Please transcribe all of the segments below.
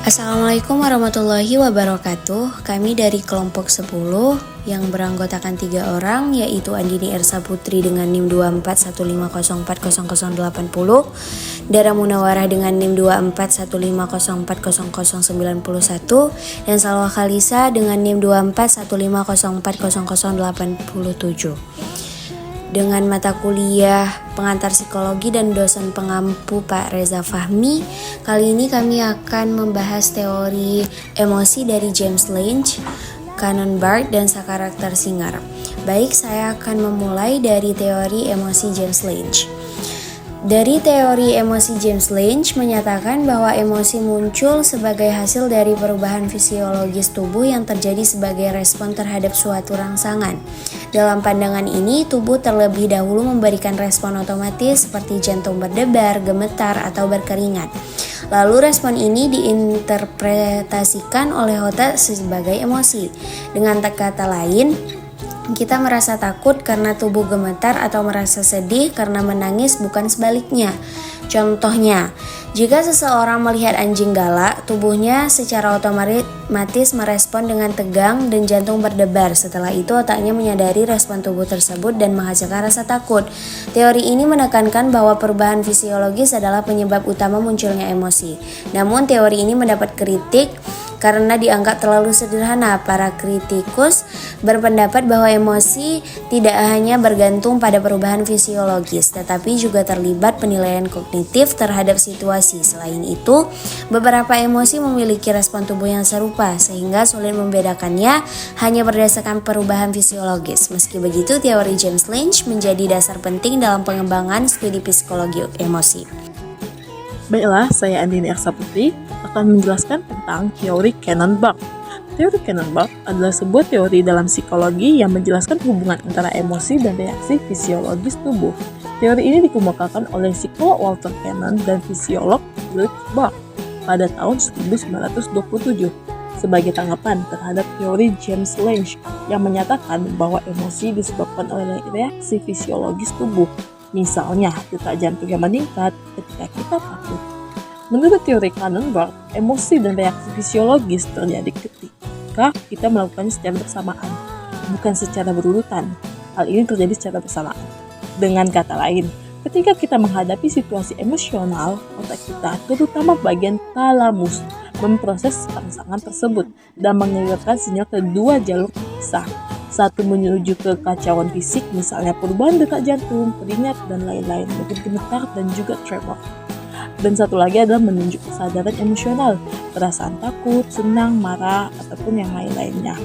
Assalamualaikum warahmatullahi wabarakatuh. Kami dari kelompok 10 yang beranggotakan 3 orang, yaitu Andini Ersa Putri dengan NIM 2415040080, Dara Munawarah dengan NIM 2415040091, dan Salwa Khalisa dengan NIM 2415040087. Dengan mata kuliah pengantar psikologi dan dosen pengampu Pak Reza Fahmi, kali ini kami akan membahas teori emosi dari James Lange, Cannon-Bart, dan karakter Singer. Baik, saya akan memulai dari teori emosi James Lange. Dari teori emosi James Lange menyatakan bahwa emosi muncul sebagai hasil dari perubahan fisiologis tubuh yang terjadi sebagai respon terhadap suatu rangsangan. Dalam pandangan ini, tubuh terlebih dahulu memberikan respon otomatis seperti jantung berdebar, gemetar, atau berkeringat. Lalu respon ini diinterpretasikan oleh otak sebagai emosi. Dengan kata lain, kita merasa takut karena tubuh gemetar atau merasa sedih karena menangis, bukan sebaliknya. Contohnya, jika seseorang melihat anjing galak, tubuhnya secara otomatis merespon dengan tegang dan jantung berdebar. Setelah itu otaknya menyadari respon tubuh tersebut dan menghasilkan rasa takut. Teori ini menekankan bahwa perubahan fisiologis adalah penyebab utama munculnya emosi. Namun teori ini mendapat kritik karena dianggap terlalu sederhana. Para kritikus berpendapat bahwa emosi tidak hanya bergantung pada perubahan fisiologis, tetapi juga terlibat penilaian kognitif terhadap situasi. Selain itu, beberapa emosi memiliki respon tubuh yang serupa, sehingga sulit membedakannya hanya berdasarkan perubahan fisiologis. Meski begitu, teori James Lange menjadi dasar penting dalam pengembangan studi psikologi emosi. Baiklah, saya Andini Ersa Putri akan menjelaskan tentang teori Cannon-Bart. Teori Cannon-Bart adalah sebuah teori dalam psikologi yang menjelaskan hubungan antara emosi dan reaksi fisiologis tubuh. Teori ini dikemukakan oleh psikolog Walter Cannon dan fisiolog Philip Bart pada tahun 1927 sebagai tanggapan terhadap teori James Lange yang menyatakan bahwa emosi disebabkan oleh reaksi fisiologis tubuh. Misalnya, detak jantung yang meningkat ketika kita takut. Menurut teori Cannon-Bart, emosi dan reaksi fisiologis terjadi ketika kita melakukannya secara bersamaan, bukan secara berurutan. Hal ini terjadi secara bersamaan. Dengan kata lain, ketika kita menghadapi situasi emosional, otak kita, terutama bagian talamus, memproses rangsangan tersebut dan mengirimkan sinyal ke dua jalur terpisah. Satu menuju ke kekacauan fisik, misalnya perubahan detak jantung, keringat, dan lain-lain, maupun gemetar dan juga tremor. Dan satu lagi adalah menunjuk kesadaran emosional, perasaan takut, senang, marah, ataupun yang lain-lainnya.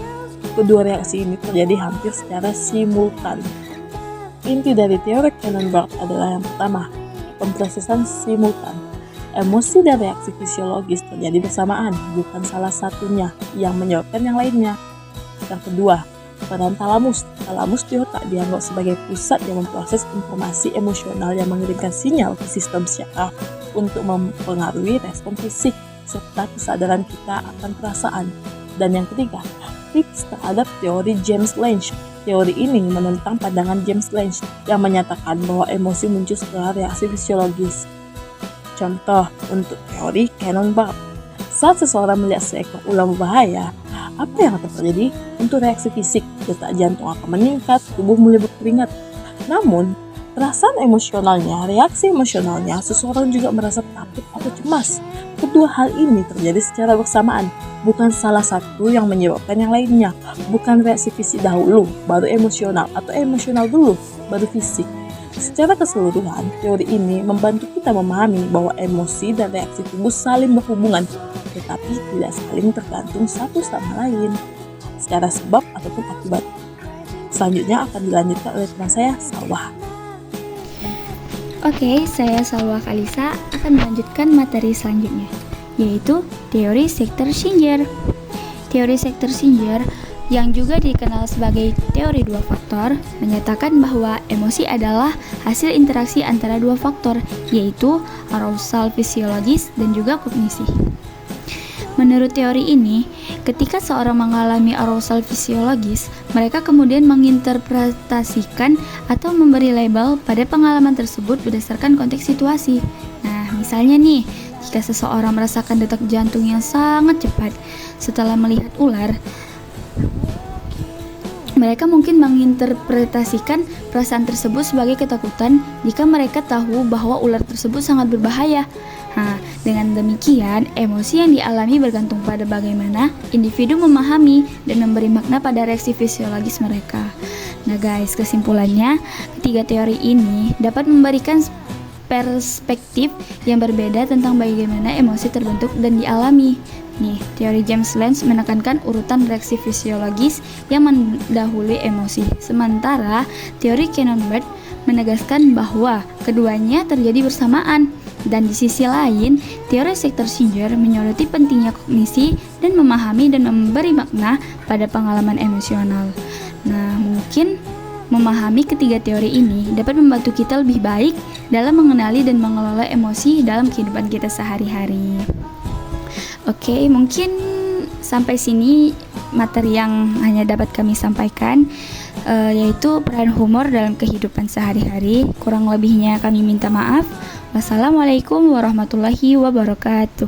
Kedua reaksi ini terjadi hampir secara simultan. Inti dari teori Cannon-Bart adalah yang pertama, pemprosesan simultan. Emosi dan reaksi fisiologis terjadi bersamaan, bukan salah satunya yang menyebabkan yang lainnya. Yang kedua, peran talamus. Talamus di otak dianggap sebagai pusat yang memproses informasi emosional yang mengirimkan sinyal ke sistem syaraf untuk mempengaruhi respon fisik serta kesadaran kita akan perasaan. Dan yang ketiga, tips terhadap teori James Lange. Teori ini menentang pandangan James Lange yang menyatakan bahwa emosi muncul setelah reaksi fisiologis. Contoh untuk teori Cannon-Bart. Saat seseorang melihat seekor ular berbahaya, apa yang akan terjadi? Untuk reaksi fisik, detak jantung akan meningkat, tubuh mulai berkeringat. Namun, perasaan emosionalnya, reaksi emosionalnya, seseorang juga merasa takut atau cemas. Kedua hal ini terjadi secara bersamaan, bukan salah satu yang menyebabkan yang lainnya. Bukan reaksi fisik dahulu, baru emosional, atau emosional dulu, baru fisik. Secara keseluruhan, teori ini membantu kita memahami bahwa emosi dan reaksi tubuh saling berhubungan, tetapi tidak saling tergantung satu sama lain secara sebab ataupun akibat. Selanjutnya akan dilanjutkan oleh teman saya, Salwa. Oke, saya Salwa Khalisa akan melanjutkan materi selanjutnya, yaitu teori sektor Singer. Teori sektor Singer yang juga dikenal sebagai teori dua faktor, menyatakan bahwa emosi adalah hasil interaksi antara dua faktor, yaitu arousal fisiologis dan juga kognisi. Menurut teori ini, ketika seorang mengalami arousal fisiologis, mereka kemudian menginterpretasikan atau memberi label pada pengalaman tersebut berdasarkan konteks situasi. Nah, misalnya nih, jika seseorang merasakan detak jantung yang sangat cepat setelah melihat ular, mereka mungkin menginterpretasikan perasaan tersebut sebagai ketakutan jika mereka tahu bahwa ular tersebut sangat berbahaya. Nah, dengan demikian, emosi yang dialami bergantung pada bagaimana individu memahami dan memberi makna pada reaksi fisiologis mereka. Nah guys, kesimpulannya, ketiga teori ini dapat memberikan perspektif yang berbeda tentang bagaimana emosi terbentuk dan dialami. Nih, teori James Lange menekankan urutan reaksi fisiologis yang mendahului emosi. Sementara teori Cannon-Burt menegaskan bahwa keduanya terjadi bersamaan. Dan di sisi lain, teori sektor Singer menyoroti pentingnya kognisi dan memahami dan memberi makna pada pengalaman emosional. Nah, mungkin memahami ketiga teori ini dapat membantu kita lebih baik dalam mengenali dan mengelola emosi dalam kehidupan kita sehari-hari. Oke, mungkin sampai sini materi yang hanya dapat kami sampaikan, yaitu peran humor dalam kehidupan sehari-hari. Kurang lebihnya kami minta maaf. Wassalamualaikum warahmatullahi wabarakatuh.